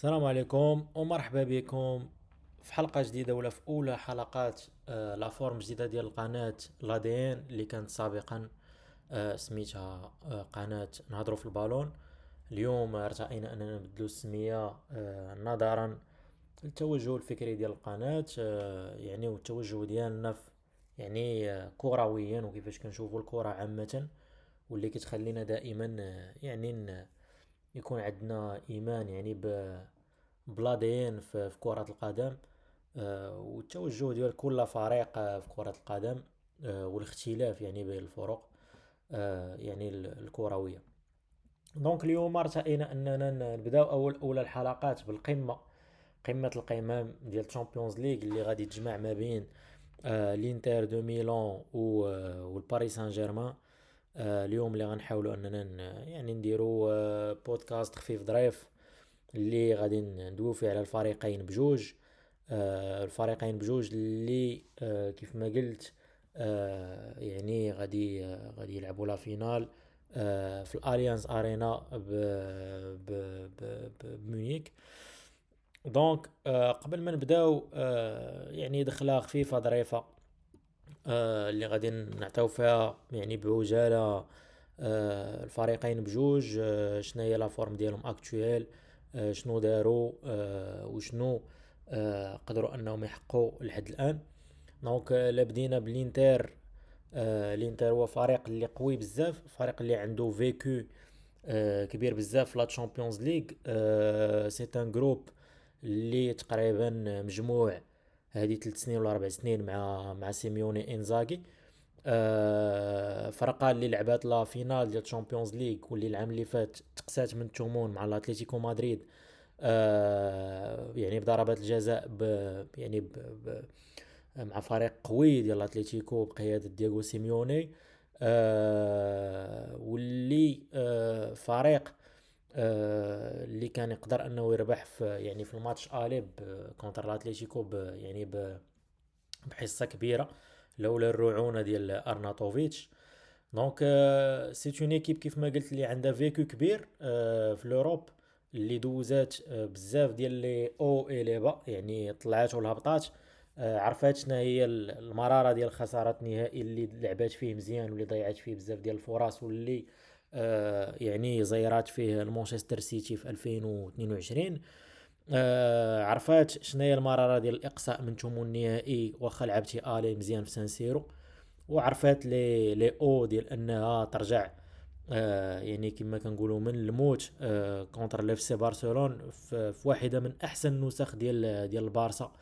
السلام عليكم ومرحبا بكم في حلقة جديدة ولا في أولى حلقات لا فورم جديدة ديال القناة لادين اللي كانت سابقا سميتها قناة نهضروا في البالون. اليوم ارتئينا أننا نبدلو السمية نظرا للتوجه الفكري ديال القناة، يعني والتوجه ديالنا يعني كرويا وكيفاش كنشوفوا الكرة عامة، واللي كتخلينا دائما يكون عندنا إيمان يعني بلادين في كرة القدم، والتوجه ديال كل فريق في كرة القدم، والاختلاف يعني بين الفرق يعني الكروية. دونك اليوم ارتئينا اننا نبداو اولى الحلقات بالقمة، قمة القمم ديال الشامبيونز ليغ اللي غادي تجمع ما بين الانتر دو ميلان والباريس سان جيرمان. اليوم اللي غنحاولوا اننا يعني نديروا بودكاست خفيف ظريف اللي غادي ندوي فيه على الفريقين بجوج. الفريقين بجوج اللي كيف ما قلت يعني غادي يلعبوا لا فينال في الاليانز ارينا بمونيك. دونك قبل ما نبداو يعني دخله خفيفه ظريفه اللي غادي نعطيو فيها يعني بعجاله الفريقين بجوج، شنو هي لا فورم ديالهم اكطويل، شنو داروا وشنو قدروا انهم يحققوا لحد الان. دونك لا بدينا بالانتر. الانتر هو فريق اللي قوي بزاف، فريق اللي عنده فيكو كبير بزاف في لا تشامبيونز ليغ. سي ان جروب اللي تقريبا مجموع هذه 3 سنين ولا 4 سنين مع سيميوني انزاغي. فرقة اللي لعبات لا فينال ديال تشامبيونز ليغ واللي العام اللي فات تقسات من الثمون مع الاتليتيكو مدريد، يعني بضربات الجزاء يعني مع فريق قوي ديال الاتليتيكو بقيادة دياغو سيميوني. واللي فريق اللي كان يقدر انه يربح في يعني في الماتش الي كونتر الاتليتيكو يعني بحصة كبيرة لولا الرعونة ديال ارناتوفيتش. دونك سي اون ايكيب كيف ما قلت اللي عندها فيكو كبير في لوروب، اللي دوزات بزاف ديال لي او اي لي با، يعني طلعات والهبطات. عرفات شنو هي المراره ديال خساره النهائي اللي لعبات فيه مزيان واللي ضيعت فيه بزاف ديال الفرص، واللي يعني زيرات فيه المانشستر سيتي في 2022. عرفات شنو هي المراره ديال الاقصاء من ثمن النهائي واخا لعبتي الي مزيان في سانسيرو. وعرفات لي او ديال انها ترجع يعني كما كنقولوا من الموت كونتر الاف سي برشلون في واحده من احسن النسخ ديال البارسا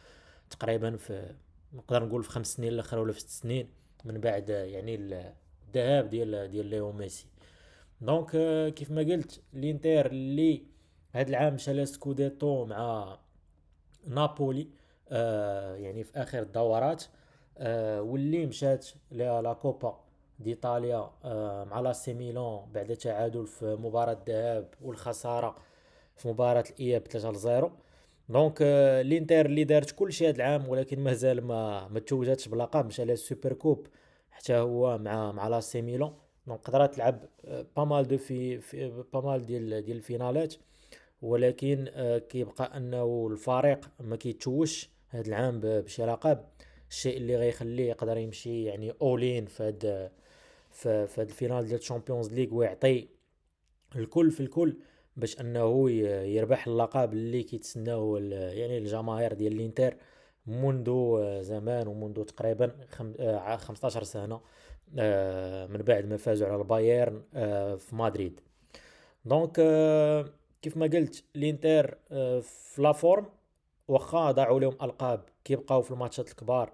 تقريبا، في نقدر نقول في 5 سنين الاخر ولا في 6 سنين من بعد يعني الذهاب ديال ليو ميسي. دونك كيف ما قلت الانتر اللي هاد العام مشى لا سكوديتو مع نابولي يعني في اخر الدورات، واللي مشات لا كوبا ديطاليا مع لا سي ميلان بعد تعادل في مباراة الذهاب والخسارة في مباراة الإياب 3-0. دونك الانتر اللي دارت كل شيء هذا العام ولكن مازال ما توجتش بلقب، مشى له السوبر كوب حتى هو مع لا سي ميلان. دونك قدرت تلعب بامال دو في بامال ديال الفينالات، ولكن كيبقى انه الفريق ما كيتشوش هذا العام بشي لقب، الشيء اللي غيخليه يقدر يمشي يعني اولين في هاد الفينال ديال الشامبيونز ليغ ويعطي الكل في الكل باش انه يربح اللقب اللي كيتسناو يعني الجماهير ديال الانتر منذ زمان ومنذ تقريبا 15 سنة من بعد ما فازوا على البايرن في مدريد. دونك كيف ما قلت الانتر في لا فورم، واخا ضاعوا لهم القاب كيبقاو في الماتشات الكبار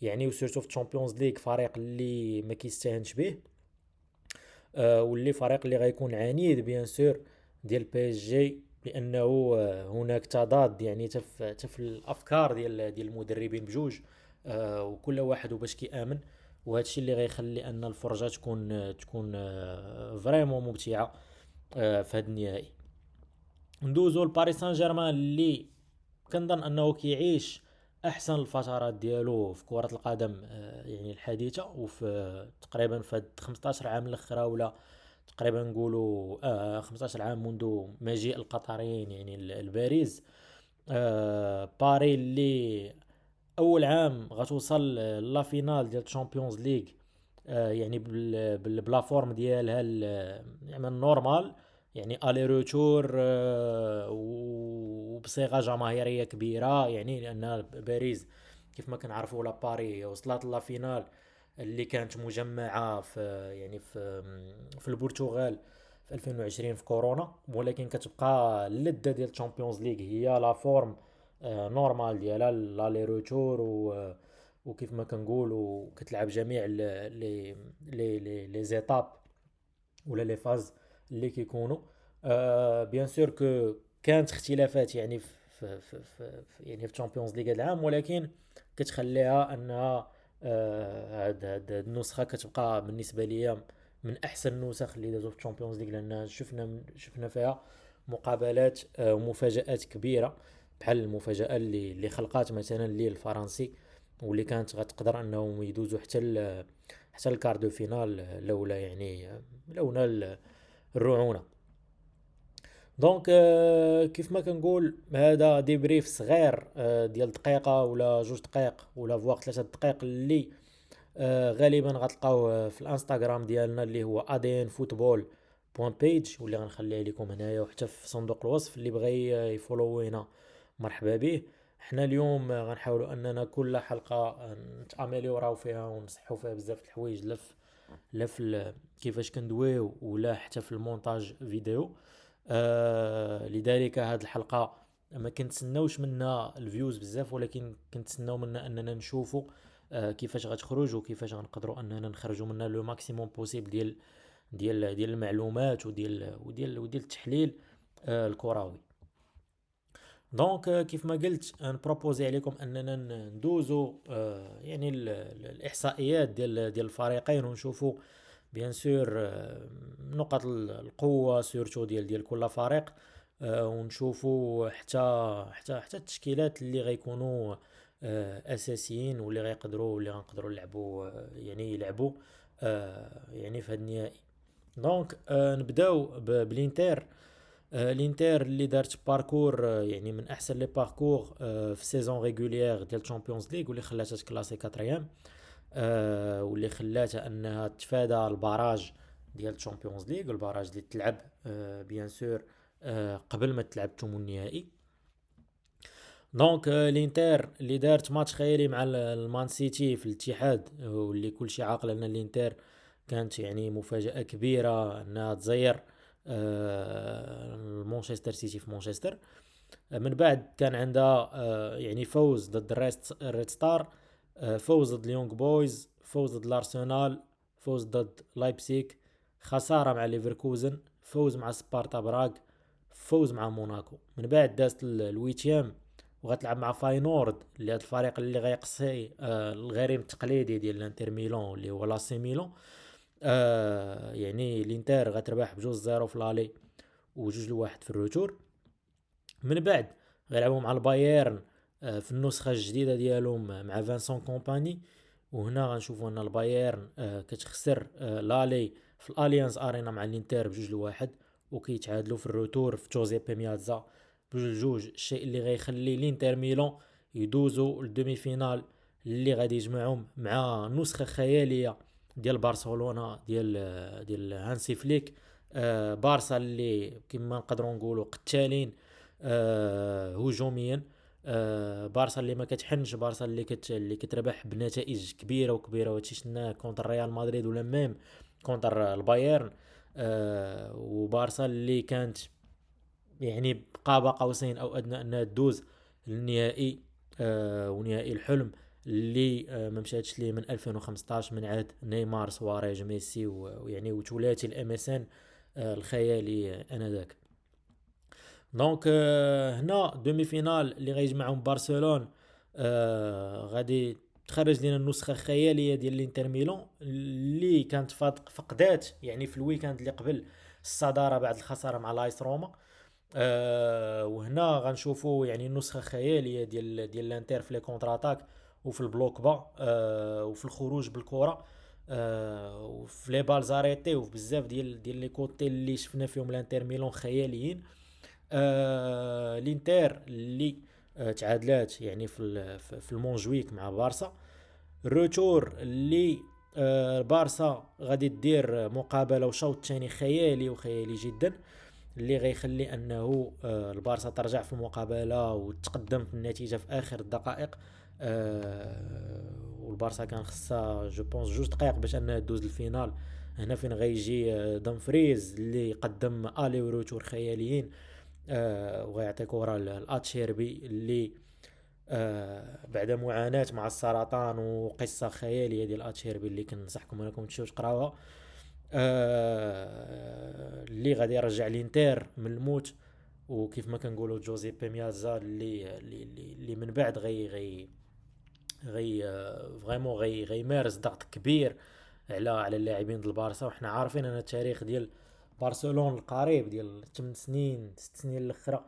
يعني، وسيرتو في الشامبيونز ليغ فريق اللي ما كيستهانش به، واللي فريق اللي غيكون عنيد بيان سور ديال بي اس جي، لانه هناك تضاد يعني تف الافكار ديال المدربين بجوج، وكل واحد وباش كيامن. وهذا الشيء اللي غيخلي ان الفرجه تكون فريمون ممتعه في هذا النهائي. ندوزو لباريس سان جيرمان اللي كنظن انه كيعيش احسن الفترات ديالو في كرة القدم يعني الحديثة، وفي تقريبا في هاد 15 عام الاخرى ولا تقريبا نقولوا 15 عام منذ مجيء القطريين يعني لباريس. باري اللي اول عام غتوصل لا فينال ديال الشامبيونز ليغ، يعني بلا فورم ديالها يعني النورمال، يعني الي روتور، وبصيغه جماهيريه كبيره، يعني لان باريس كيف ما كنعرفوا لا باري وصلت لا فينال اللي كانت مجمعه في يعني في البرتغال في 2020 في كورونا، ولكن كتبقى اللذه ديال الشامبيونز ليغ هي لا فورم نورمال ديالها لالي روتور، وكيف ما كنقولوا كتلعب جميع لي زيتاب ولا لي فاز اللي كيكونوا. بيان سور كو كانت اختلافات يعني يعني في الشامبيونز ليغ هذا العام، ولكن كتخليها انها هاد النسخه كتبقى بالنسبه ليا من احسن النسخ اللي دازو في الشامبيونز ليغ، لان شفنا فيها مقابلات ومفاجات كبيره، بحال المفاجاه اللي خلقات مثلا ليل الفرنسي، واللي كانت غتقدر انهم يدوزوا حتى الكار دو فينال، لولا يعني لولا الرعونه. دونك كيف ما كنقول هذا ديبريف صغير ديال دقيقه ولا جوج دقائق ولا فواغ 3 دقائق، اللي غالبا غتلقاوه في الانستغرام ديالنا اللي هو ادن فوتبول بوان بيج، واللي غنخليه لكم هنايا وحتى في صندوق الوصف، اللي بغى يفولوينا مرحبا به. حنا اليوم غنحاولوا اننا كل حلقه نتاميليوراو فيها ونصحوا فيها بزاف د الحوايج، لا في كيفاش كندويو ولا حتى في المونتاج فيديو. لذلك هذه الحلقه ما كنتسناوش منها الفيوز بزاف، ولكن كنتسناو منها اننا نشوفوا كيفاش غتخرج وكيفاش غنقدروا اننا نخرجوا منها لو ماكسيموم بوسيبل ديال المعلومات وديال التحليل الكروي. دونك كيف ما قلت نبروبوزي عليكم اننا ندوزو يعني الاحصائيات ديال الفريقين، ونشوفوا بيان سور نقط القوه سورتو ديال كل فريق، ونشوفوا حتى التشكيلات اللي غيكونوا اساسيين، واللي غنقدروا نلعبوا يعني يلعبوا يعني في هذا النهائي. دونك نبداو بالانتر. الانتر اللي دارت باركور يعني من احسن لي باركور في سيزون ريغوليير ديال الشامبيونز ليغ، واللي خلاتها تكلاسي كاتريام، واللي خلاتها انها تفادى الباراج ديال الشامبيونز ليغ، الباراج اللي تلعب بيان سور قبل ما تلعب الثمن النهائي. دونك الانتر اللي دارت ماتش خيالي مع المان سيتي في الاتحاد، واللي كل شيء عاقل ان الانتر كانت يعني مفاجأة كبيرة انها تزير مانشستر سيتي في مانشستر. من بعد كان عندها يعني فوز ضد الريد ستار، فوز ضد اليونغ بويز، فوز ضد الارسنال، فوز ضد لايبسيك، خسارة مع ليفركوزن، فوز مع سبارتا براغ، فوز مع موناكو. من بعد دازت الويتيام وغتلعب مع فاينورد، اللي هذا الفريق اللي غيقصي الغريم التقليدي ديال الانتر ميلان اللي هو لاسي ميلان. يعني الانتر غتربح بجوج زيرو في لالي وجوج لواحد في الروتور. من بعد غيلعبوا مع البايرن في النسخه الجديده ديالهم مع فانسون كومباني، وهنا غنشوفوا ان البايرن كتخسر لالي في الاليانز ارينا مع الانتر بجوج لواحد، وكيتعادلوا في الروتور في جوزيبي ميازا بجوج لجوج، الشيء اللي غيخلي الانتر ميلان يدوزوا للدومي فينال اللي غادي يجمعهم مع نسخه خياليه ديال برشلونه ديال هانسي فليك. بارسا اللي كما نقدروا نقولوا قتالين هجوميا، بارسا اللي ما كتحنش، بارسا اللي كتربح بنتائج كبيره وكبيره، وهادشي شفناه كونتر ريال مدريد ولا ميم كونتر البايرن. وبارسا اللي كانت يعني بقاب قوسين او ادنى انها تدوز للنهائي، ونهائي الحلم اللي ما مشاتش ليه من 2015 من عهد نيمار سواريز ميسي، ويعني وثلاثي الام اس ان الخيالي انذاك. دونك هنا دومي فينال اللي غيجمعهم برشلونة، غادي تخرج لنا النسخه الخياليه ديال الانتر ميلان اللي كانت فقدات يعني في الويكاند اللي قبل الصداره بعد الخساره مع لايس روما. وهنا غنشوفوا يعني النسخه خياليه ديال الانتر في لي كونتر اتاك وفي البلوك با، وفي الخروج بالكره. وفي لي بالزاريتي وفي بزاف ديال لي كوتي اللي شفنا فيهم الانتر ميلان خياليين. الانتر اللي تعادلات يعني في المونجويك مع بارسا. الروتور اللي بارسا غادي دير مقابله وشوط ثاني خيالي وخيالي جدا، اللي غيخلي انه البارسا ترجع في المقابله وتقدم في النتيجه في اخر الدقائق. والبارسا كان خصها جو بونس جوج دقائق باش انها دوز الفينال. هنا فين غيجي دمفريز اللي قدم الي وروتور خياليين، وغيعطي كره لاتشيربي اللي بعد معاناة مع السرطان وقصة خيالية ديال اتشيربي اللي كنصحكم انكم تمشيو تقراوها. اللي غادي يرجع لينتر من الموت. وكيف ما كنقولوا جوزيبي ميازا اللي من بعد غي فريمون غيمارس ضغط كبير على اللاعبين ديال البارسا. وحنا عارفين ان التاريخ ديال برشلونة القريب ديال 8 سنين 6 سنين الاخرى،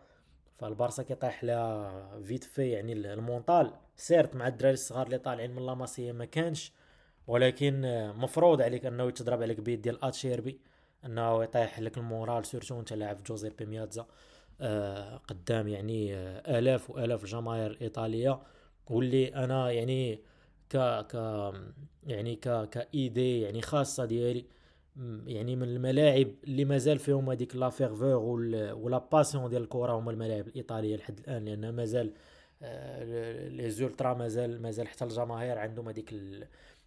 فالبارسا كيطيح لها فيت في يعني المونطال. سيرت مع الدراري الصغار اللي طالعين من لاماسيا ما كانش، ولكن مفروض عليك انه يتضرب عليك بيد ديال اتشيربي، انه يطيح لك المورال سورتو انت لاعب جوزيبي مياتزا قدام يعني الاف والاف الجماهير الايطاليه. واللي انا يعني ك ك يعني كايدي يعني خاصه ديالي، يعني من الملاعب اللي مازال فيهم هذيك لا فيرفور ولا باسيون ديال الكره هما الملاعب الايطاليه لحد الان، لان مازال لي زولترا مازال حتى الجماهير عندهم هذيك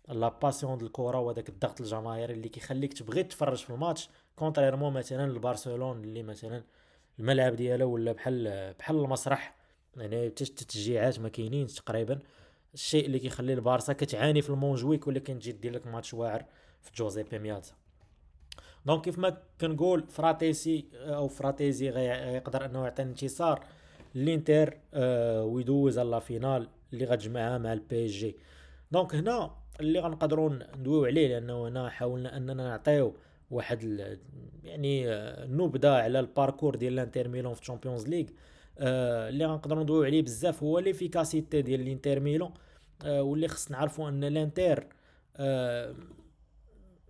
لا باسيون ديال الكره وهذاك الضغط الجماهيري اللي كيخليك تبغي تفرج في الماتش. كونتريرمون مثلا لبرشلونه اللي مثلا الملعب ديالو ولا بحال المسرح، يعني حتى التشجيعات ما كاينينش تقريبا. الشيء اللي كيخلي البارسا كتعاني في المونجويك ولكن تجي دير لك ماتش واعر في جوزيبي مياتزا. دونك كيف ما كنقول فراتيسي او فراتيزي غيقدر انه يعطي انتصار للانتر ويدوز على فينال اللي غتجمعها مع البي اس جي. دونك هنا اللي غنقدروا ندويو عليه، لانه هنا حاولنا اننا نعطيو واحد يعني نبذه على الباركور ديال الانتر ميلان في الشامبيونز ليغ. اللي غنقدروا ندويو عليه بزاف هو ليفيكاسيتي ديال الانتر ميلان. واللي خص نعرفوا ان الانتر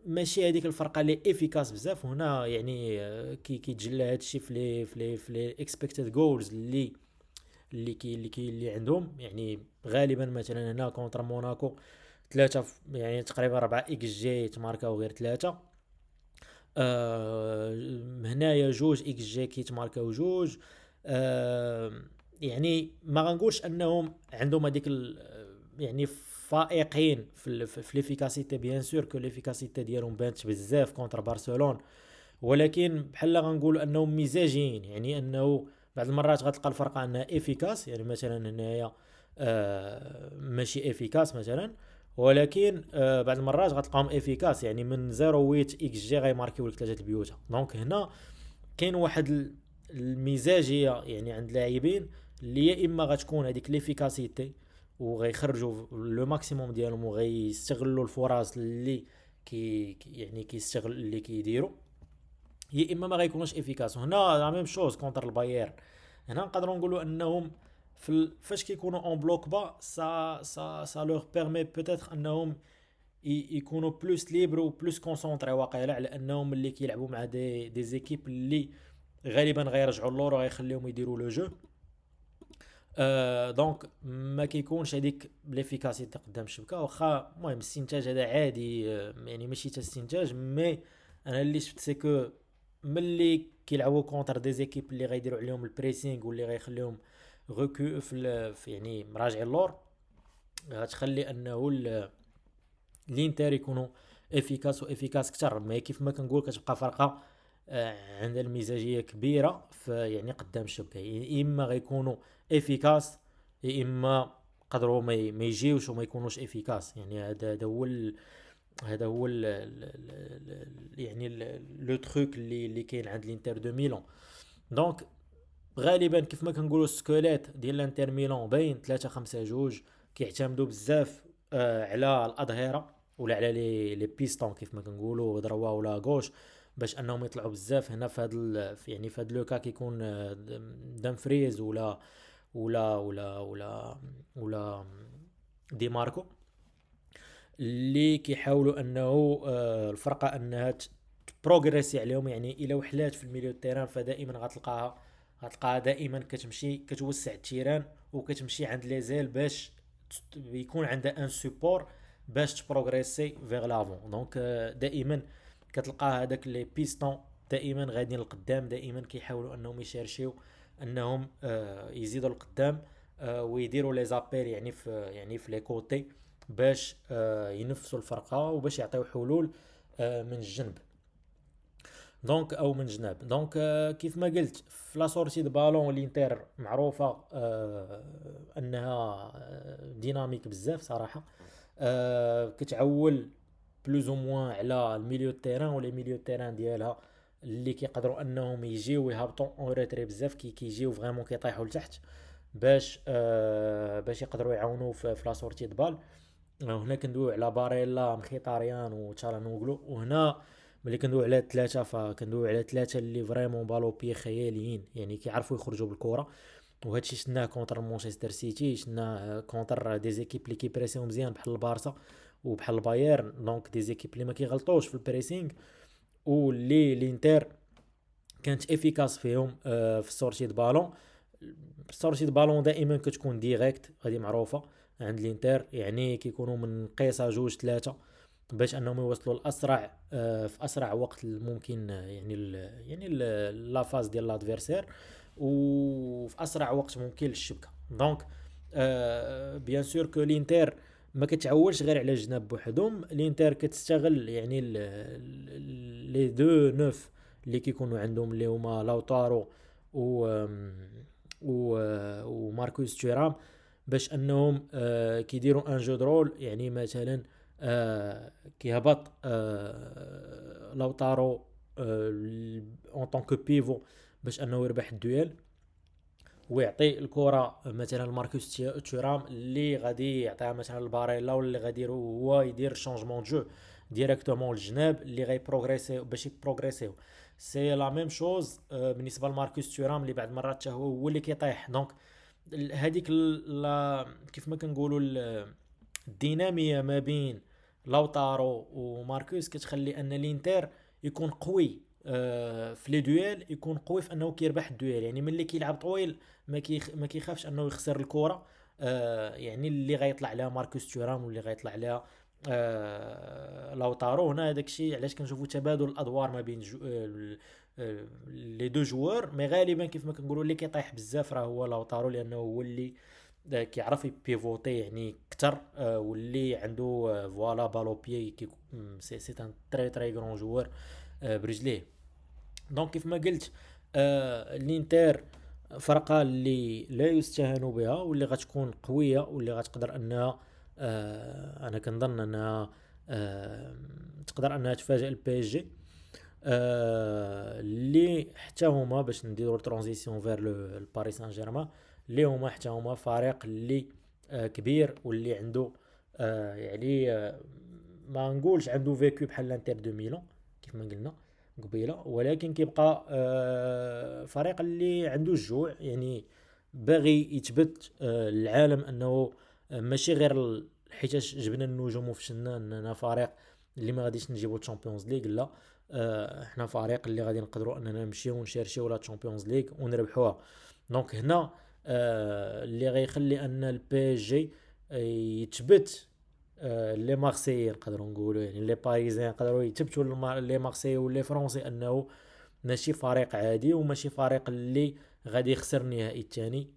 ماشي هذيك الفرقه اللي افيكاس بزاف. هنا يعني كيتجلى هذا الشيء في لي اكسبكتد جولز اللي عندهم. يعني غالبا مثلا هنا كونتر موناكو 3 يعني تقريبا 4 اكس جي تماركاو غير 3. هنايا 2 اكس جي كيتماركاو 2. يعني ما غنقولش انهم عندهم هذيك يعني فائقين في ليفيكاسيتي. بيان سور كو ليفيكاسيتي ديالهم بانت بزاف كونتر برشلونه، ولكن بحال غنقولوا انهم مزاجيين. يعني انه بعض المرات غتلقى الفرقه انها افيكاس، يعني مثلا هنايا ماشي افيكاس مثلا، ولكن بعض المرات غتلقاهم افيكاس يعني من 0.8 اكس جي غيماركيو لك 3 البيوت. دونك هنا كاين واحد المزاجيه يعني عند لاعبين اللي يا اما غتكون هذيك ليفيكاسيتي وغيخرجوا لو ماكسيموم ديالهم وغيستغلوا الفرص اللي يعني كيستغل اللي كيديروا، يا اما ما غيكونوش افيكاس. وهنا لا ميم شوز كونتر البايرن. هنا نقدروا نقولوا انهم فاش كيكونوا اون بلوك با سا لور بيرمي بوتيتر انهم يكونوا بلوس ليبر وبلوس كونسونطري واقيلا، على انهم اللي كيلعبوا مع دي زيكيب اللي غالبا غيرجعوا اللور وغيخليهم يديروا لو جو. دونك ما كيكونش هذيك ليفيكاسيتي قدام الشبكه. واخا المهم الاستنتاج هذا عادي، يعني ماشي تا استنتاج، مي انا اللي شفت سيكو ملي كيلعبوا كونتر دي زيكيب اللي غيديروا عليهم البريسينغ واللي غيخليهم غوكو في يعني مراجعين اللور، غتخلي انه الانتر يكونوا افيكاس وافيكاس اكثر. ما كيف ما كنقول كتبقى فرقه عندها المزاجيه كبيره في يعني قدام الشبكه. يعني اما غيكونوا افيكاس يا اما قدروا ما يجيوش وما يكونوش افيكاس. يعني هذا هو يعني لو تروك اللي كاين عند الانتر دو ميلان. دونك غالبا كيف ما كنقولوا السكوليت ديال الانتر ميلان باين 3-5-2. كيعتمدوا بزاف على الاظهره ولا على لي بيستون كيف ما كنقولوا دروا ولا غوش، باش انهم يطلعوا بزاف. هنا يعني في هذا لوكا كيكون دامفريز ولا دي ماركو. اللي كيحاولوا انه الفرقه انها تبروغريسي عليهم. يعني الى وحلات في الميليو تيران فدائما غتلقاها دائما كتمشي كتوسع التيران وكتمشي عند لي زيل باش يكون عندها ان سوبور باش تبروغريسي فيغ لافون. دونك دائما كتلقى هذاك لي بيستون دائما غاديين للقدام، دائما كيحاولوا انهم يشارشيو انهم يزيدوا للقدام ويديروا لي زابيل يعني في لي كوتي باش ينفسوا الفرقه وباش يعطيو حلول من الجنب دونك او من جناب. دونك كيف ما قلت في لا سورتي دو بالون الانتر معروفه انها ديناميك بزاف صراحه، كتعول بلوز او موان على الميليو تيران ولي ميليو تيران ديالها اللي كيقدروا انهم يجيو ويهبطوا اون ريتري بزاف كيجيو فريمون كيطيحوا لتحت باش يقدروا يعاونوا في لا سورتي دو بال. هنا كندويو على باريلا مخيطاريان وتشالانوغلو، وهنا ملي كندويو على ثلاثه فكندويو على ثلاثه اللي فريمون بالو بي خياليين، يعني كيعرفوا يخرجوا بالكره. وهادشي شفناه كونتر مانشستر سيتي، شفناه كونتر دي زيكيب اللي كيبريسيو مزيان بحال البارسا وبحال البايرن، دونك دي زيكيب اللي ما كيغلطوش في البريسينغ واللي الانتر كانت افيكاس فيهم في السورتي دو بالون. السورتي دو بالون دائما كتكون ديريكت، غادي معروفه عند الانتر، يعني كيكونوا من قيسه جوج ثلاثه باش انهم يوصلوا الاسرع في اسرع وقت ممكن، يعني لا فاز ديال لادفيرسير وفي اسرع وقت ممكن للشبكه. دونك بيان سور كو الانتر ما كتعولش غير على الجناب بوحدهم، الانتر كتستغل يعني لي دو نوف اللي كيكونوا عندهم اللي هما لاوتارو و وماركوس تورام باش انهم كيديروا ان جو درول. يعني مثلا كيهبط لاوتارو اون طونك بيفو باش انه يربح الدويل ويعطي الكره مثلا لماركوس تورام اللي غادي يعطيها مثلا لباريلا، واللي غادي هو يدير شونجمون جو ديريكتومون الجناب اللي غاي بروغريسي باش يبروغريسيو. سي لا ميم شوز بالنسبه لماركوس تورام اللي بعد مرات حتى هو اللي كيطيح. دونك هذيك كيف ما كنقولوا الديناميه ما بين لوتارو وماركوس كتخلي ان الانتر يكون قوي في لي دويل، يكون قوي في انه كيربح الدويل. يعني ملي كيلعب طويل ما كيخافش انه يخسر الكره. يعني اللي غيطلع عليها ماركوس تورام واللي غيطلع عليها لوتارو. هنا هذاك الشيء علاش كنشوفوا تبادل الادوار ما بين لي دو جوار، مي غالبا كيف ما كنقولوا اللي كيطيح بزاف راه هو لوتارو، لانه هو اللي كيعرف يبيفوتي يعني اكثر واللي عنده فوالا بالو بيي سي ان تري تري غران جوار برجليه. دونك كيف ما قلت الانتر فرقه اللي لا يستهان بها واللي غتكون قويه واللي غتقدر انها انا كنظن انها تقدر انها تفاجئ البي اس جي اللي حتى هما باش نديروا الترانزيسيون فير الباريس سان جيرمان اللي هما حتى هما فريق اللي كبير واللي عنده يعني ما نقولش عنده فيكو بحال الانتر دو ميلان كيف ما قلنا قبيله، ولكن كيبقى فريق اللي عنده الجوع، يعني باغي يثبت للعالم انه ماشي غير حيتاش جبنا النجوم وفشلنا اننا فريق اللي ما غاديش نجيبو الشامبيونز ليغ، لا احنا فريق اللي غادي نقدروا اننا نمشيو ونشارشيو لا تشامبيونز ليغ ونربحوها. دونك هنا اللي غيخلي ان البي اس جي يثبت لي مارسيي نقدروا نقولوا، يعني لي باريزيان يقدروا يثبتوا لي مارسيي ولي فرونسي انه ماشي فريق عادي وماشي فريق اللي غادي يخسر النهائي الثاني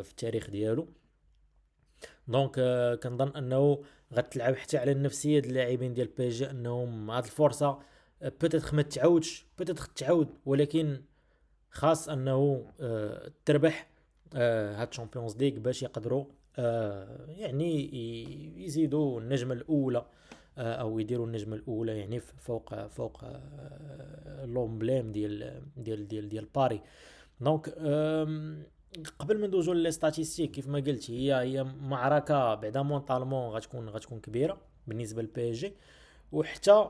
في التاريخ ديالو. دونك كنظن انه غتلعب حتى على النفسيه ديال اللاعبين ديال بي جي انهم هاد الفرصه بوتيتر ما تعاودش، بوتيتر تعاود ولكن خاص انه تربح هاد الشامبيونز ليغ باش يقدروا يعني يزيدوا النجمه الاولى او يديروا النجمه الاولى يعني فوق لومبليم ديال باري. دونك قبل ما ندوزو لي ستاتيستيك كيف ما قلت هي معركه بعدا مونطالمون غتكون كبيره بالنسبه للبي اس جي. وحتى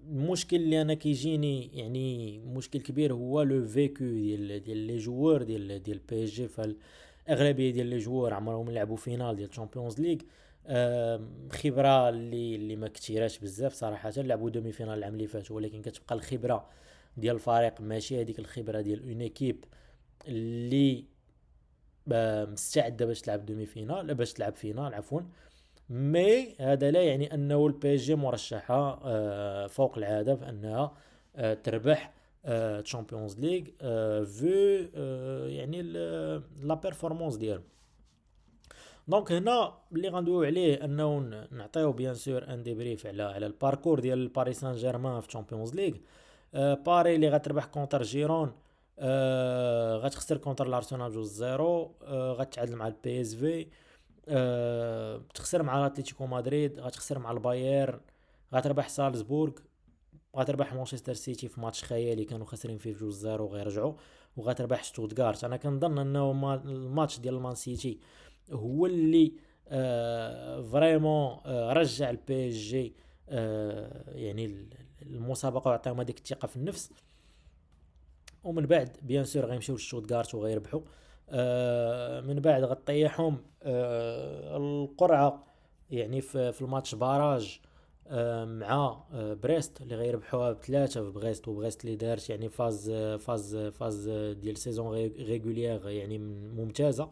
المشكل اللي انا كيجيني يعني مشكل كبير هو لو فيكو ديال لي جوار ديال بي اس جي. فالاغلبيه ديال لي جوار عمرهم لعبوا فينال ديال الشامبيونز ليغ، خبره اللي ما كثيراش بزاف صراحه. لعبوا دومي فينال العام اللي فات، ولكن كتبقى الخبره ديال الفريق ماشي هذيك الخبره ديال اون ايكيب اللي مستعده باش تلعب دومي فينال، باش تلعب فينال عفوا. مي هذا لا يعني انه البي اس جي مرشحه فوق العاده في انها تربح تشامبيونز ليغ فو يعني لا بيرفورمانس ديالهم. دونك هنا اللي غندويو عليه انه نعطيو بيان سور ان ديبريف على الباركور ديال باريس سان جيرمان في تشامبيونز ليغ. باري اللي غتربح كونتر جيرون، غتخسر كونتر الارسنال 2-0، غتعادل مع البي اس في، تخسر مع الاتليتيكو مدريد، غتخسر مع البايرن، غتربح سالزبورغ، غتربح مانشستر سيتي في ماتش خيالي كانوا خاسرين فيه 2-0 وغيرجعوا، وغتربح شتوتغارت. انا كنظن انه الماتش ديال المان سيتي هو اللي فريمون رجع البي اس جي يعني المسابقه وعطاهم هذيك الثقه في النفس. ومن بعد بيان سور غيمشيو لشتوتغارت وغيربحوا. من بعد غطيحهم القرعه يعني في الماتش باراج مع بريست اللي غيربحوها بثلاثه في بغيست، وبغيست اللي دارت يعني فاز ديال سيزون ريغوليير يعني ممتازه.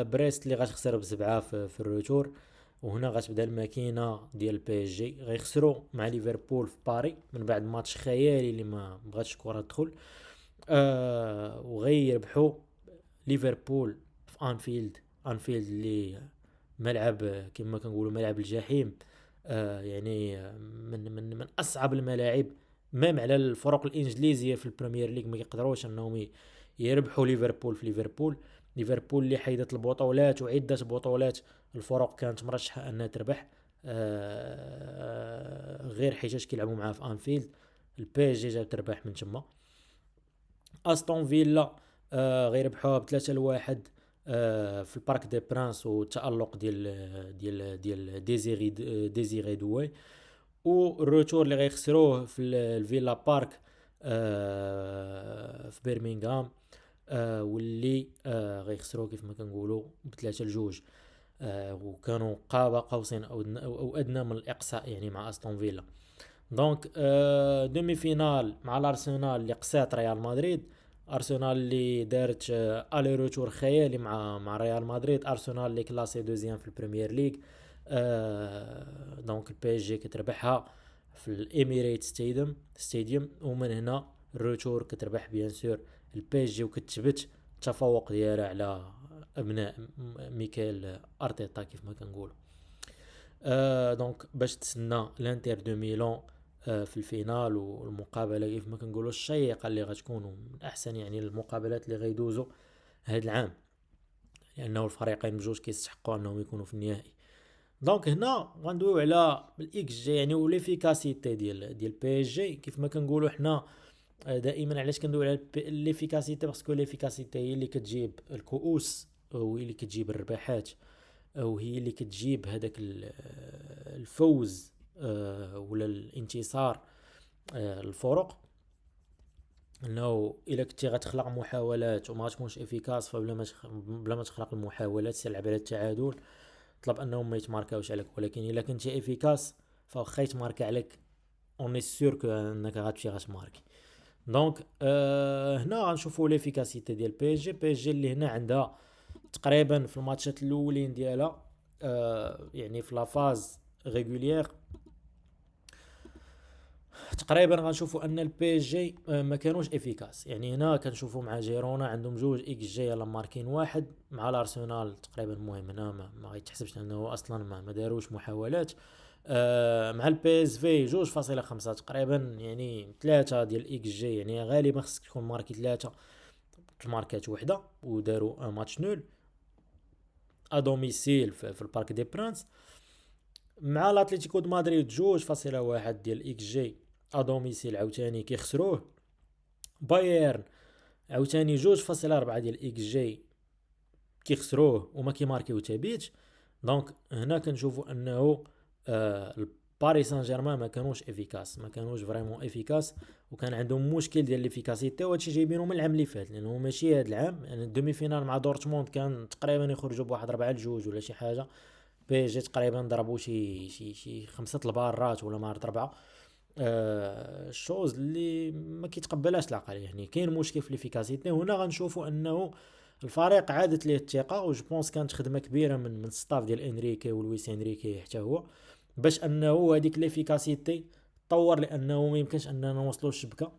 بريست اللي غتخسر بسبعه في الروتور. وهنا غتبدا الماكينه ديال بي اس جي، غيخسروا مع ليفربول في باري من بعد ماتش خيالي اللي ما بغاتش الكره تدخل. وغيربحوا ليفربول في انفيلد اللي ملعب كما كنقولوا ملعب الجحيم. يعني من اصعب الملاعب ميم على الفرق الانجليزيه في البريمير ليغ ما يقدروش انهم يربحوا ليفربول في ليفربول اللي حيدت البطولات وعده بطولات الفرق كانت مرشحه انها تربح غير حيتاش كيلعبوا معاه في انفيلد. البي اس جي جات تربح من تما. استون فيلا غيربحوها ب3-1 في البارك دي برانس، والتألق ديال ديزيري دوي. والروتور اللي غيخسروه في الفيلا بارك في برمنغهام، واللي غيخسروه كيف ما كنقولوا ب3-2. وكانوا قاب قوسين او ادنى من الاقصاء يعني مع استون فيلا. دونك دومي فينال مع الارسنال اللي قسات ريال مدريد. ارسنال اللي دارت الي روتور خيالي مع ريال مدريد. ارسنال اللي كلاسي دوزيام في البريمير ليغ. دونك البي اس جي كتربحها في الاميريت ستاديوم. ومن هنا الروتور كتربح بيان سور البي اس جي وكتثبت التفوق ديالها على ابناء ميكيل ارتيتا كيف ما كنقولوا. دونك باش تسنى لانتر دو ميلان في الفينال، والمقابله كيف ما كنقولوا الشيقه اللي غتكون من احسن يعني المقابلات اللي غيدوزوا هذا العام، لانه الفريقين بجوج كيستحقوا انهم يكونوا في النهائي. دونك هنا غندويو على الاكس جي يعني وليفيكاسيتي ديال بي اس جي. كيف ما كنقولوا حنا دائما علاش كندويو على ليفيكاسيتي، باسكو ليفيكاسيتي هي اللي كتجيب الكؤوس وهي اللي كتجيب الرباحات وهي اللي كتجيب هذاك الفوز ولا الانتصار الفرق. انه الا كنتي غتخلق محاولات وما تكونش افيكاس، بلا ما تخلق المحاولات تلعب على التعادل طلب انهم ما يتماركاوش عليك. ولكن الا كنتي افيكاس فواخا يتماركا عليك اوني سور كو انك غتمشي غتماركي. دونك هنا غنشوفوا ليفيكاسيتي ديال بي اس جي. بي اس جي اللي هنا عندها تقريبا في الماتشات الاولين ديالها يعني في لافاز ريغوليير تقريبا غنشوفوا ان البي اس جي ما كانوش افيكاس. يعني هنا كنشوفوا مع جيرونا عندهم جوج اكس جي يلا ماركين واحد، مع الارسنال تقريبا المهم هنا ما غيتحسبش لانه اصلا ما داروش محاولات. مع البي اس في 2.5 تقريبا يعني 3 ديال اكس جي، يعني غالبا خصك تكون ماركي 3 ماركات وحده وداروا ماتش نول ادوميسيل في البارك دي برانس. مع الاتليتيكو دو مدريد 2.1 ديال اكس جي ادوميسيل عاوتاني كيخسروه. بايرن عاوتاني 2.4 ديال اكس جي كيخسروه وما كيماركيو تابيت. دونك هنا كنشوفوا انه باريس سان جيرمان ما كانوش افيكاس، ما كانوش فريمون افيكاس، وكان عندهم مشكل ديال ليفيكاسيتي. وهادشي جايبينه من العام اللي فات لانه ماشي هذا العام. يعني الدومي فينال مع دورتموند كان تقريبا يخرجوا بواحد 4-2 ولا شي حاجه، بي جي تقريبا ضربوا شي 5 البارات ولا ما عرفت 4. الشوز اللي ما كيتقبلهاش العقل. يعني كاين مشكل في ليفيكاسيتي هنا. غنشوفوا انه الفريق عادت ليه الثقه، و جو بونس كانت خدمه كبيره من ستاف ديال انريكي ولويس انريكي حتى هو، باش انه هذيك ليفيكاسيتي طور، لانه ما يمكنش اننا نوصلوا الشبكه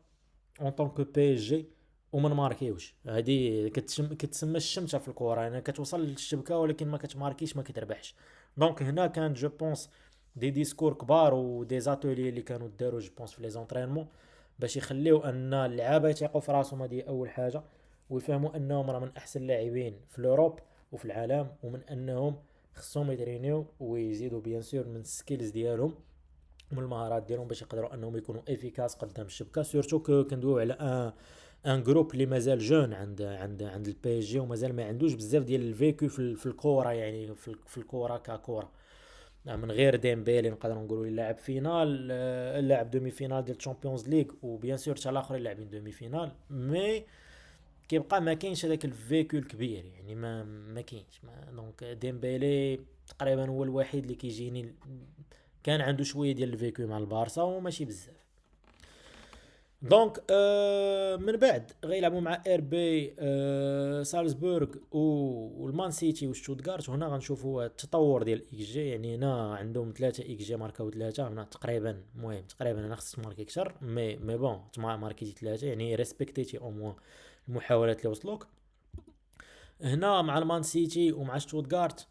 اون طونك بي اس جي وما نماركيوش. هذه كتسمى الشمته في الكره، انا كتوصل للشبكه ولكن ما كتماركيش ما كتربحش. دونك هنا كان جو بونس دي ديسكور كبار ودي زاتولي اللي كانوا داروا جو بونس في لي زونطرينمون باش يخليو ان اللعابه يثيقوا في راسهم. هذه اول حاجه، ويفهموا انهم راه من احسن اللاعبين في الاوروب وفي العالم، ومن انهم خصهم يترينيو ويزيدوا بيان سور من السكيلز ديالهم ومن المهارات ديالهم باش يقدروا انهم يكونوا افيكاس قدام الشبكه. سورتو كندويو على ان جروب اللي مازال جون عند البي اس جي، ومازال ما عندوش بزاف ديال الفيكو في الكوره، يعني في الكوره ككوره. من غير ديمبيلي نقدروا نقولوا لاعب فينال، لاعب دومي فينال ديال الشامبيونز ليغ، وبيان سور حتى الاخرين لاعبين دومي فينال، مي كيبقى ما كاينش هذاك الفيكو الكبير. يعني ما كاينش. دونك ديمبيلي تقريبا هو الوحيد اللي كيجيني كان عنده شويه ديال الفيكو مع البارسا وماشي بزاف. دونك من بعد غيلعبوا مع ار بي سالزبورغ والمان سيتي وشتوتغارت. هنا غنشوفوا التطور ديال اكس جي. يعني هنا عندهم 3 اكس جي ماركاو 3 هنا تقريبا. المهم تقريبا انا خصك تماركي اكثر، مي بون ماركيتي 3، يعني ريسبكتيتي او موان المحاولات اللي وصلوك. هنا مع المان سيتي ومع شتوتغارت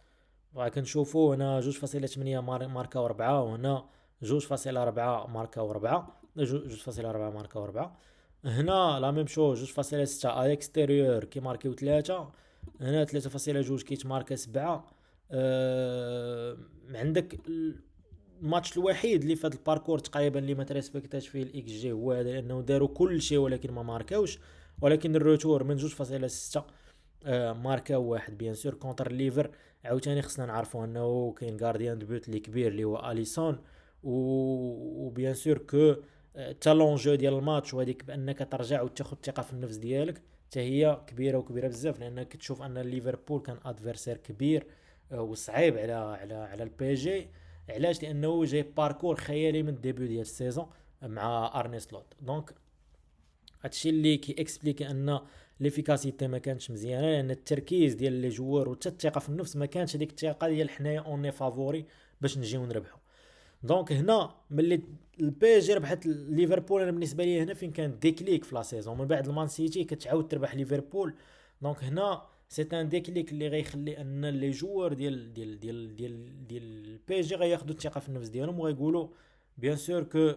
كنشوفوا هنا 2.8 ماركاو 4، وهنا 2.4 ماركاو 4، 2.4 ماركاو 4. هنا لا ميم شو 2.6 على اكستيريور كي ماركيو 3. هنا 3.2 كيتماركا 7. عندك الماتش الوحيد اللي في هذا الباركور تقريبا اللي ما تريسبكتاش فيه الاكس جي هو هذا، لانه داروا كل شيء ولكن ما ماركاوش. ولكن الروتور من 2.6 ماركاو واحد بيان سور كونتر الليفر. عاوتاني خصنا نعرفوا انه كاين غارديان دو بوت اللي كبير اللي هو اليسون، وبيان سور كو تالونجو ديال الماتش وهذيك بانك ترجع وتاخذ الثقه في النفس ديالك حتى هي كبيره وكبيره بزاف، لانك تشوف ان ليفربول كان ادفيرسير كبير وصعيب على البي جي. علاش؟ لانه جاي باركور خيالي من الديبيو ديال السيزون مع ارني سلوت. دونك هادشي اللي كي اكسبليكي ان ليفيكاسيتي ما كانتش مزيانه، لان التركيز ديال لي جوار وحتى الثقه في النفس ما كانتش هذيك الثقه ديال حنايا اوني فافوري باش نجيو نربحو. دونك هنا ملي البي جي ربحت ليفربول، انا بالنسبه لي هنا فين كان ديكليك في لا سيزون من بعد المان سيتي كتعاود تربح ليفربول. دونك هنا سي ان ديكليك اللي غيخلي ان لي جوار ديال البي جي غياخذوا الثقه في النفس ديالهم وغيقولوا بيان سور كو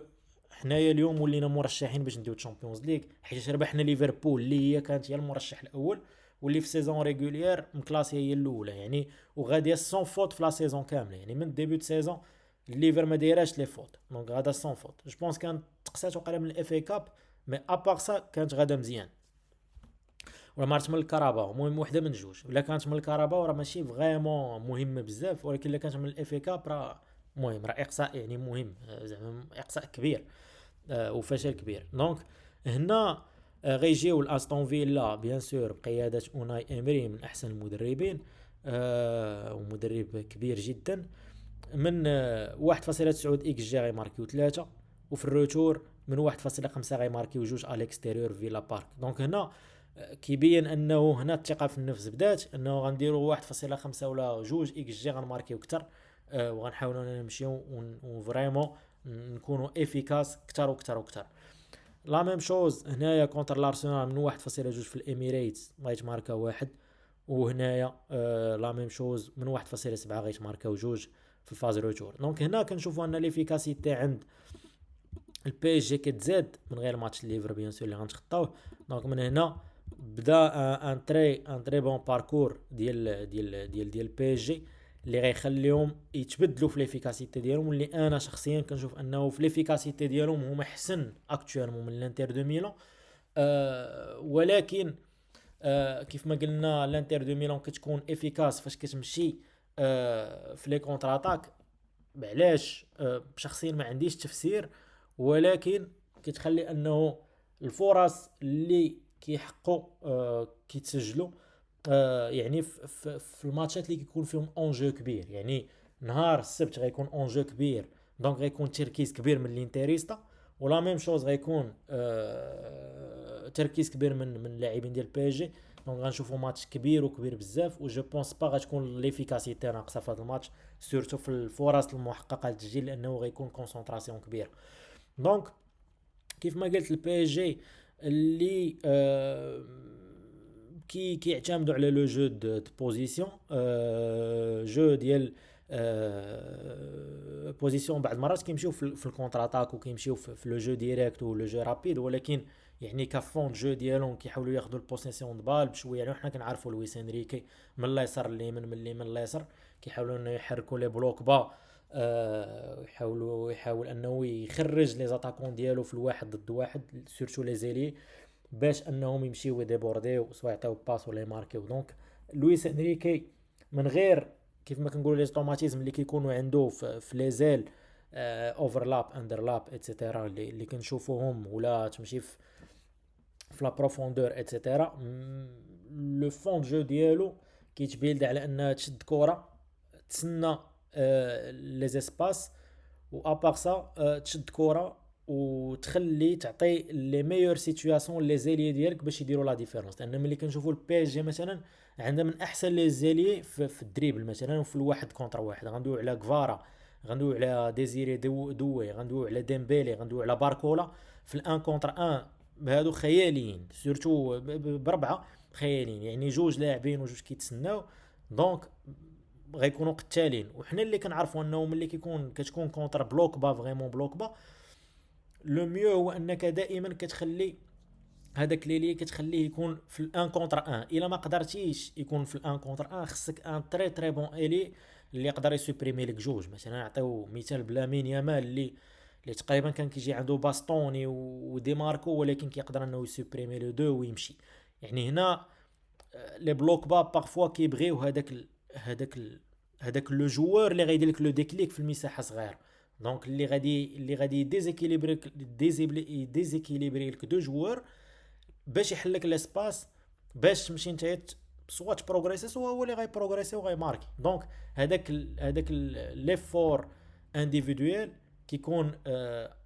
حنايا اليوم ولينا مرشحين باش نديو الشامبيونز ليغ، حيت ربحنا ليفربول اللي هي كانت هي المرشح الاول واللي في سيزون ريغولير مكلاسي هي الاولى يعني، وغاديه سون فوت في لا سيزون كامله. يعني من ديبيو دو سيزون الليفر ما دايراش لي فوت، دونك غادا سون فوت. جو بونس كانت تقسات وقيله من الاف اي كاب، مي ابار سا كانت غادا مزيان. ولا مارت من الكهرباء، المهم وحده من جوج. ولا كانت من الكهرباء راه ماشي فريمون مهمه بزاف، ولكن الا كانت من الاف اي كاب راه مهم، راه اقصاء يعني مهم، زعما اقصاء كبير وفشل كبير. دونك هنا غيجيو الاستون فيلا بيان سور بقياده اوناي امري من احسن المدربين، ومدرب كبير جدا. من 1.9 اكس جي غيماركيو 3، وفي الروتور من 1.5 غيماركيو 2 على الاكستيريور فيلا بارك. دونك هنا كيبين انه هنا الثقه في النفس بدات، انه غنديروا 1.5 ولا 2 اكس جي غنماركيو اكثر، وغنحاولوا نمشيو وفريمون نكونوا افيكاس اكثر واكثر واكثر. لا ميم شوز هنايا كونتر الارسنال من 1.2 في الاميريتس غيتماركا واحد، وهنايا لا ميم شوز من 1.7 غيتماركاو 2 في الفاز روتور. دونك هنا كنشوفوا ان ليفيكاسيتي عند البي جي كتزاد من غير ماتش الليفر بيان سور اللي غنتخطاوه. دونك من هنا بدا ان تري بون باركور ديال بي جي اللي غيخليهم يتبدلوا في ليفيكاسيتي ديالهم، واللي انا شخصيا كنشوف انه في ليفيكاسيتي ديالهم هما احسن اكطوالمون من الانتر دو ميلان. ولكن كيف ما قلنا الانتر دو ميلان كتكون افيكاس فاش كتمشي في لي كونتر اتاك. علاش؟ شخصيا ما عنديش تفسير، ولكن كتخلي انه الفرص اللي كيحقوا كيتسجلوا يعني في الماتشات اللي كيكون فيهم اونجو كبير. يعني نهار السبت غيكون اونجو كبير، دونك غيكون تركيز كبير من الانتريستا، ولا ميم شوز غيكون تركيز كبير من اللاعبين ديال بي اس جي. دونك غنشوفوا ماتش كبير وكبير بزاف، و جو بونس با غتكون ليفيكاسيتي ناقصه في هذا الماتش، سورتو في الفرص المحققه للتسجيل، لانه غيكون كونسونطراسيون كبير. دونك كيف ما قلت البي اس جي اللي كيعتمدوا على لو جو دو بوزيسيون، جو ديال بوزيسيون بعض المرات كيمشيو في الكونتر اتاك، وكيمشيو في لو جو ديريكت و لو جو رابيد، ولكن يعني كفون جو ديالهم كيحاولوا ياخذوا البوسيسيون د بال بشويه. يعني حنا كنعرفوا لويس انريكي من اليسار لليمين، من اليمين لليسار، كيحاولوا انه يحركوا لي بلوك با، يحاول انه يخرج لي زاتاكون ديالو في الواحد ضد واحد، سورتو لي زيلي، باش انهم يمشيو يديبورديو سواء يعطيو باس ولا يماركيو. دونك لويس انريكي من غير كيف ما كنقولوا لي اوتوماتيزم اللي كيكونوا عنده في لي زيل، اوفرلاب اندرلاب ايتترا اللي كنشوفوهم، ولا تمشي في لا بروفوندور ايتترا، لو فون جو ديالو كيتبيلد على انها تشد كره، تسنى لي زيسباس، و ابار سا تشد كره وتخلي تعطي لي ميور سيتوياسيون لي زيلي ديالك باش يديروا لا ديفيرونس. لان ملي كنشوفوا البي اس جي مثلا عندها من احسن لي زيلي في الدريبل مثلا، وفي الواحد كونتر واحد. غندوي على كفارا، غندوي على ديزيري دوي، غندوي على ديمبيلي، غندوي على باركولا. في الان كونتر ان هادو خياليين، سورتو بربعه خياليين، يعني جوج لاعبين وجوج كيتسناو، دونك غيكونوا قتالين. وحنا اللي كنعرفوا انه ملي كتكون كونتر بلوك با، فريمون بلوك با، لو ميو هو انك دائما كتخلي هذاك ليلي كتخليه يكون في الان كونتر ان. الا ما قدرتيش يكون في الان كونتر ان، خصك ان تري تري بون الي اللي يقدر يسوبريمي لك جوج. مثلا نعطيو مثال بلامين يامال اللي تقريبا كان كيجي عنده باستوني ودي ماركو، ولكن كيقدر انه يسوبريمي لو دو ويمشي. يعني هنا لي بلوك با بارفوا كيبغيو هذاك لو جوور اللي غيدير لك لو ديكليك في المساحه صغيره. دونك اللي غادي ديزيكيليبري لك دو جوور باش يحل لك لاسباس، باش تمشي نتايا سوا تبروغريسي، سوا هو اللي غاي بروغريسي وغاي ماركي. دونك هذاك ليفور انديفيدويل كيكون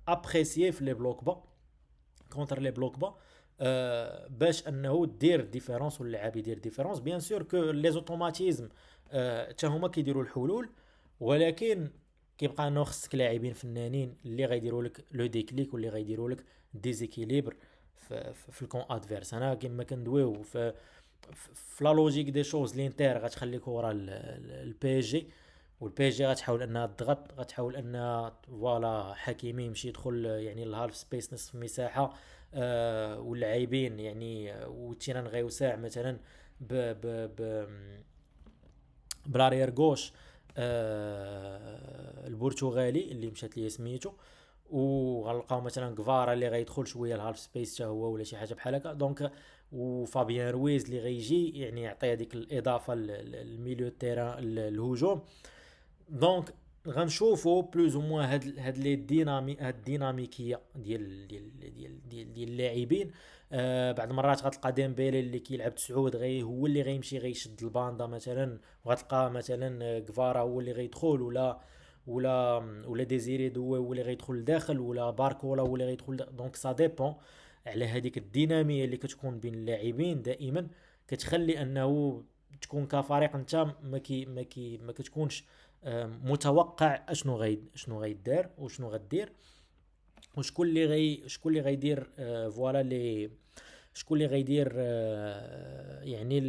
ابريسيي في لي بلوك با، كونتر لي بلوك با، باش انه دير ديفيرونس واللعاب يدير ديفيرونس. بيان سور كو لي زوتوماتيزم حتى هما كيديروا الحلول، ولكن كيبقى انه خصك لاعبين فنانين اللي غيديروا لك لو ديكليك، واللي غيديروا لك ديزيكيليبر في الكون ادفيرس. انا كيما كندويو في لا لوجيك دي شوز، لينتر غتخليك ورا البي اس جي، والبي اس جي غتحاول انها تضغط، غتحاول انها فوالا حكيمي يمشي يدخل يعني الهالف سبيس، نصف مساحه، واللاعبين يعني وتيران غيوسع مثلا ب ب ب بلاريير غوش، البرتغالي اللي مشات ليه سميتو، وغنلقاو مثلا كفارا اللي غيدخل شويه الهالف سبيس حتى هو، ولا شي حاجه بحال هكا. دونك وفابيان رويز اللي غيجي يعني يعطي هذيك الاضافه للميليو تيران الهجوم. دونك غنشوفوا بلوز او موان هاد لي هاد الديناميكيه ديال اللاعبين. بعض المرات غتلقى ديمبيلي اللي كيلعب تسعود هو اللي غيمشي غيشد الباندا مثلا، وغتلقى مثلا كفارا هو اللي غيدخل، ولا ديزيري دو هو اللي غيدخل لداخل، ولا باركولا هو اللي غيدخل دونك سا ديبون على هذيك الديناميه اللي كتكون بين اللاعبين. دائما كتخلي انه تكون كفريق انت ما كتكونش متوقع شنو غيدار وشنو غدير، شكون اللي غيدير فوالا لي شكون اللي غيدير يعني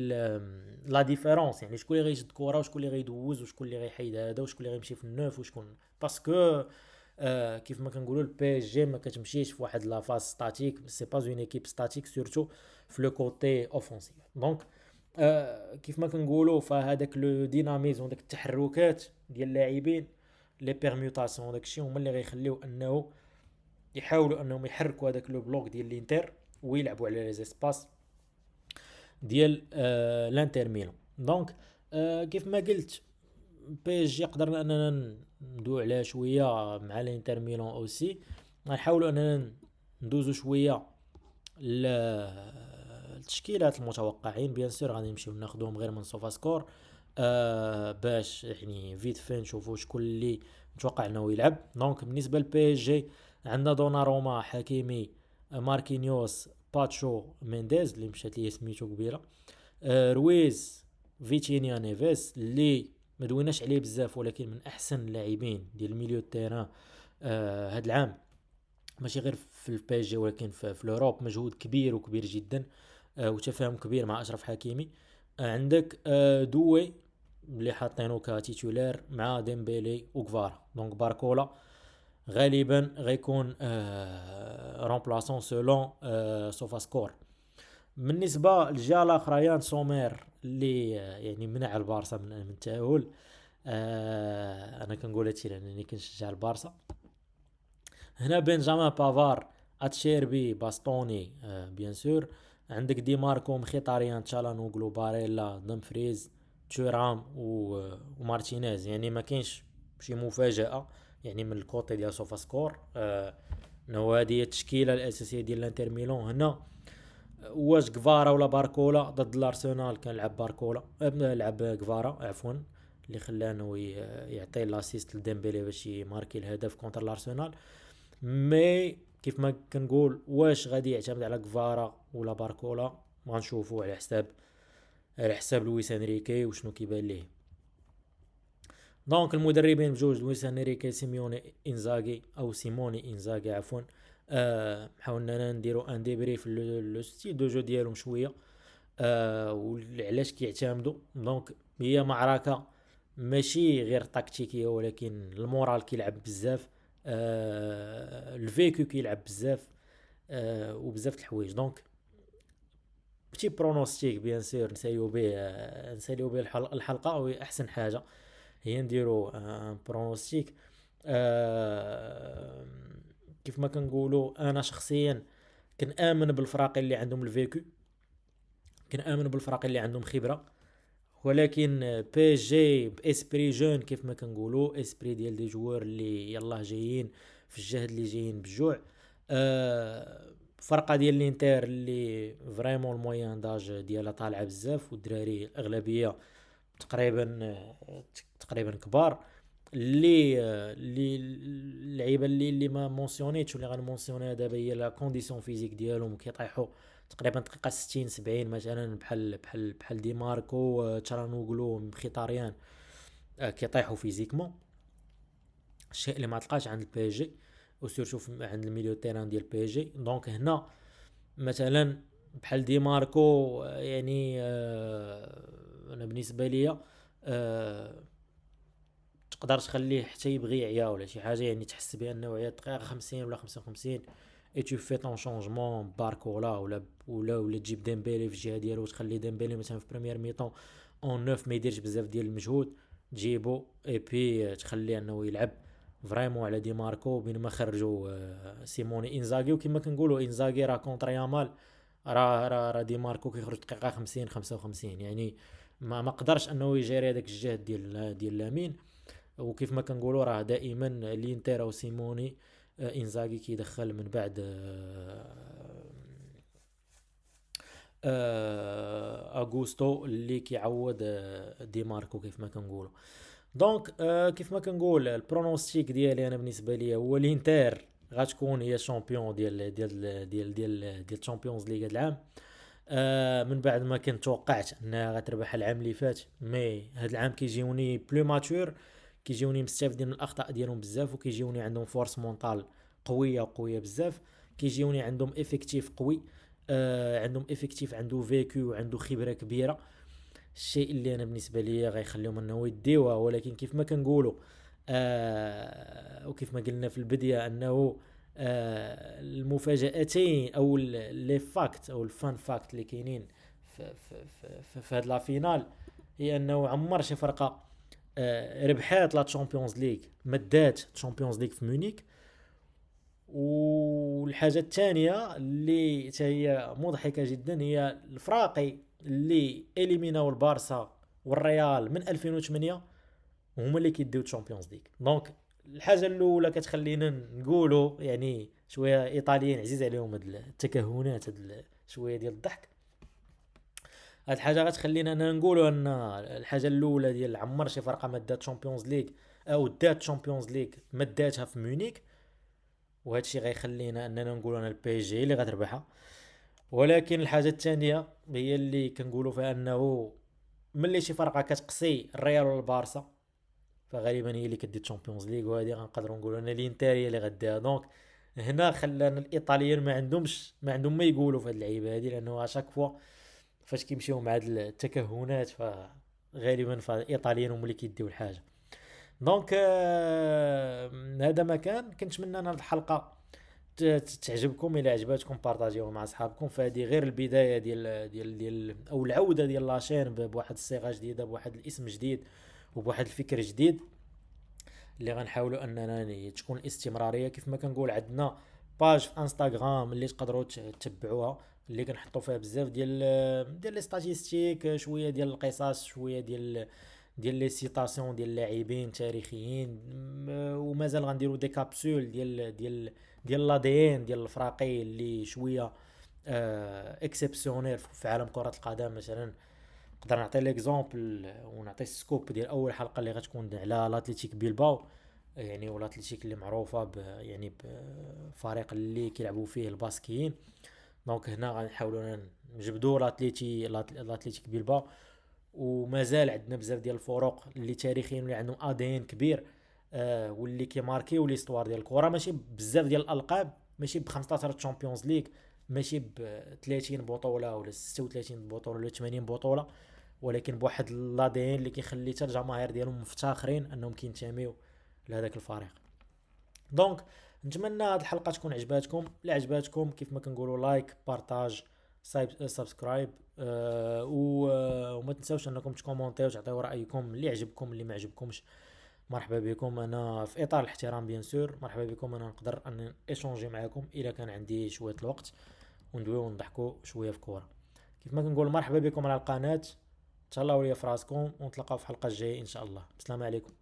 لا ديفيرونس، يعني شكون اللي غيشد كره، وشكون اللي غيدوز، وشكون اللي غيحيد هذا، وشكون اللي غيمشي في النوف، وشكون باسكو كيف ما كنقولوا البي اس جي ما كتمشيش في واحد لا فاز ستاتيك، سي با اون ايكيب ستاتيك سورتو في لو كوتي اوفونسيف. دونك كيف ما كنقولوا فهذاك لو ديناميزم وداك التحركات ديال اللاعبين، لي بيرميوطاسيون داكشي هما اللي غيخليو انه يحاولوا انهم يحركوا هذاك لو بلوك ديال الانتر، ويلعبوا على لي زيسباس ديال لانتر ميلان. دونك كيف ما قلت بي اس جي قدرنا اننا ندوي عليها شويه مع الانتر ميلان اوسي. غنحاولوا اننا ندوزو شويه التشكيلات المتوقعين. بيان سور غادي نمشيو ناخذهم غير من سوفا سكور. باش يعني فيت فين نشوفوا شكون اللي متوقع انه يلعب. دونك بالنسبه للبي اس جي عندنا دوناروما، حكيمي، ماركينيوس، باتشو، مينديز اللي مشات ليه سميتو قبيله، رويز، فيتينيا، نيفيس اللي ما دويناش عليه بزاف ولكن من احسن اللاعبين ديال الميليو تيران هاد العام، ماشي غير في البي اس جي ولكن في الاوروب. مجهود كبير وكبير جدا، وتفاهم كبير مع اشرف حكيمي. عندك دوي اللي حاطينه كتيتولير مع ديمبيلي وكفارا. دونك باركولا غالبا غيكون رومبلاسون سولون سوفا سكور. بالنسبه للجهه الاخرى يان سومير اللي يعني منع البارسا من التاهل. انا كنقول هادشي لانني كنشجع البارسا. هنا بنجامين بافار، اتشيربي، باستوني، بيان سور. عندك دي ماركو، مخيطاريان، تشالانوغلو، باريلا، دمفريز، تشورام ومارتينيز. يعني ما كاينش شي مفاجاه يعني من الكوتي ديال سوفا سكور. انه هذه هي التشكيله الاساسيه ديال الانتر ميلون هنا. واش كفارا ولا باركولا ضد الارسنال؟ كان لعب باركولا، لعب كفارا عفوا، اللي خلاه انه يعطي لاسيست لديمبيلي باش يماركي الهدف كونتر الارسنال. مي كيف ما كنقول، واش غادي يعتمد على كفارا ولا باركولا؟ ما نشوفوا على حساب لويس انريكي وشنو كيبان ليه. دونك المدربين بجوج، لويس انريكي، سيميوني انزاغي او سيموني انزاغي عفوا. حاولنا نديرو ان ديبريف لو ستيل دو جو ديالهم شويه، وعلاش كيعتمدوا. دونك هي معركه ماشي غير تكتيكيه ولكن المورال كيلعب بزاف، الفيكو كيلعب بزاف، وبزاف د الحوايج. دونك بتي برونوستيك بيان سور نساليو به الحلقه، او احسن حاجه هي نديرو برونوستيك. كيف ما كنقولوا انا شخصيا كنآمن بالفراق اللي عندهم الفيكو، كنآمن بالفراق اللي عندهم خبره، ولكن بي جي باسبري جون كيف ما كنقولوا، اسبري ديال دي جوار اللي يلاه جايين في الجهد، اللي جايين بالجوع. فرقه ديال الانتر اللي فريمون الموين داج ديالها طالعه بزاف، والدراري الاغلبيه تقريبا كبار. اللي اللعيبه اللي ما مونسيونيتش واللي غنمونسيونيها دابا هي لا كونديسيون فيزيك ديالهم، كيطيحوا تقريبا دقيقه 60 70 مثلا، بحال دي ماركو، تشارانوغلو، مخيطاريان، كيطيحوا فيزيكمون، الشيء اللي ما تلقاش عند البي جي وسيرتو عند الميليو تيران ديال البي جي. دونك هنا مثلا بحال دي ماركو، يعني انا بالنسبه ليا تقدر تخليه حتى يبغي يعيا ولا شي حاجه، يعني تحس بانه عيا دقيقه 50 ولا 55 اي تو في طون شونجمون باركولا ولا تجيب ديمبيلي في الجهه ديالو، وتخلي ديمبيلي مثلا في بريمير ميطون اون نوف ما يديرش بزاف ديال المجهود، تجيبو اي بي تخليه انه يلعب فريمون على دي ماركو. بينما خرجوا سيموني انزاغي، وكما كنقولوا انزاغي راه كونتر يامال، راه دي ماركو كيخرج دقيقه 50 55، يعني ما قدرش انه يجيري هذاك الجهد ديال لامين. وكيف ما كنقولوا راه دائما الانتر او سيموني انزاغي كيدخل من بعد اغوستو اللي كيعوض دي ماركو كيف ما كنقولوا. دونك كيف ما كنقول البرونوستيك ديالي انا بالنسبه لي هو الانتر غتكون هي الشامبيون ديال الشامبيونز ليغ هذا العام. من بعد ما كنت توقعت انها غتربح العام اللي فات، مي هذا العام كيجيوني بلو ماتور، كيجيوني مستافدين من الاخطاء ديالهم بزاف، وكيجيوني عندهم فورس مونطال قويه بزاف، كيجيوني عندهم افكتيف قوي، عندهم افكتيف عنده فيكو وعنده خبره كبيره، الشيء اللي انا بالنسبه لي غيخليهم انه يديوها. ولكن كيف ما كنقولوا وكيف ما قلنا في البدايه انه المفاجاتين او لي فاكت او الفان فاكت اللي كاينين في هاد لا فينال، هي انه عمر شي فرقه ربحات لا تشامبيونز ليغ مدات تشامبيونز ليغ في مونيك. والحاجه الثانيه اللي هي مضحكه جدا هي الفراقي اللي اليميناو البارسا والريال من 2008 هما اللي كيديو تشامبيونز ليغ. دونك الحاجه الاولى كتخلينا نقولوا يعني شويه ايطاليين عزيز عليهم هاد التكهنات، هاد شويه ديال الضحك. هاد الحاجه غتخلينا انا نقولوا ان الحاجه الاولى ديال عمر شي فرقه ما دات تشامبيونز ليغ او دات تشامبيونز ليغ ما داتها في ميونيك، وهذا الشيء غيخلينا اننا نقولوا ان البي اس جي هي اللي غتربحها. ولكن الحاجه الثانيه هي اللي كنقولوا فيها انه ملي شي فرقه كتقصي الريال ولا البارسا فغالبا هي اللي كدي تشامبيونز ليغ، وهذه غنقدروا نقولوا ان الانتر هي اللي غديها. دونك هنا خلانا الايطاليين ما عندهم ما يقولوا في هاد اللعيبه هذه، لانه اشاك فوا فاش كيمشيو مع هاد التكهنات فغالبا فالايطاليين هم اللي كيديو الحاجه. دونك هذا ما كنتمنى ان هاد الحلقه تعجبكم. الى عجبتكم بارطاجيوها مع اصحابكم، فهذه غير البدايه ديال او العوده ديال لاشين بواحد الصيغه جديده، بواحد الاسم جديد، وبواحد الفكر جديد اللي غنحاولوا اننا تكون الاستمراريه. كيف ما كنقول عندنا باج في انستغرام اللي تقدروا تتبعوها، اللي كنحطوا فيها بزاف ديال لي ستاتيستيك، شويه ديال القصص، شويه ديال لي سيتاسيون ديال لاعبين تاريخيين، ومازال غنديروا دي كابسول ديال لا دي ان ديال الفراقي اللي شويه اكسبسيونيل في عالم كره القدم. مثلا نقدر نعطي ليكزومبل ونعطي السكوب ديال اول حلقه اللي غتكون على لاتليتيك بيلباو، يعني ولاتليتيك اللي معروفه يعني بفريق اللي كيلعبوا فيه الباسكيين. دونك هنا غنحاولوا نجبدوا لاتليتيك بيلباو، ومازال عندنا بزاف ديال الفرق اللي تاريخيا اللي عندهم ادين كبير، واللي كيماركيو ليستوار ديال الكره، ماشي بزاف ديال الالقاب، ماشي ب 15 تشامبيونز ليغ، ماشي ب 30 بطوله ولا 36 بطوله ولا 80 بطوله، ولكن بواحد لادين اللي كيخلي حتى الجماهير ديالهم مفتخرين انهم كينتميو لهذاك الفريق. دونك نتمنى هذه الحلقه تكون عجباتكم. اللي عجباتكم كيف ما كنقولوا لايك، بارطاج، سبسكرايب، وما تنساوش انكم تكومونتيو وتعطيو رايكم اللي عجبكم اللي ما عجبكمش. مرحبا بكم، انا في اطار الاحترام بيان سور. مرحبا بكم، انا نقدر ان ايشونجي معكم الا كان عندي شويه الوقت، وندويو ونضحكوا شويه في كوره. كيف ما كنقول مرحبا بكم على القناه، تهلاو ليا في راسكم، ونتلاقاو في الحلقه الجايه ان شاء الله. السلام عليكم.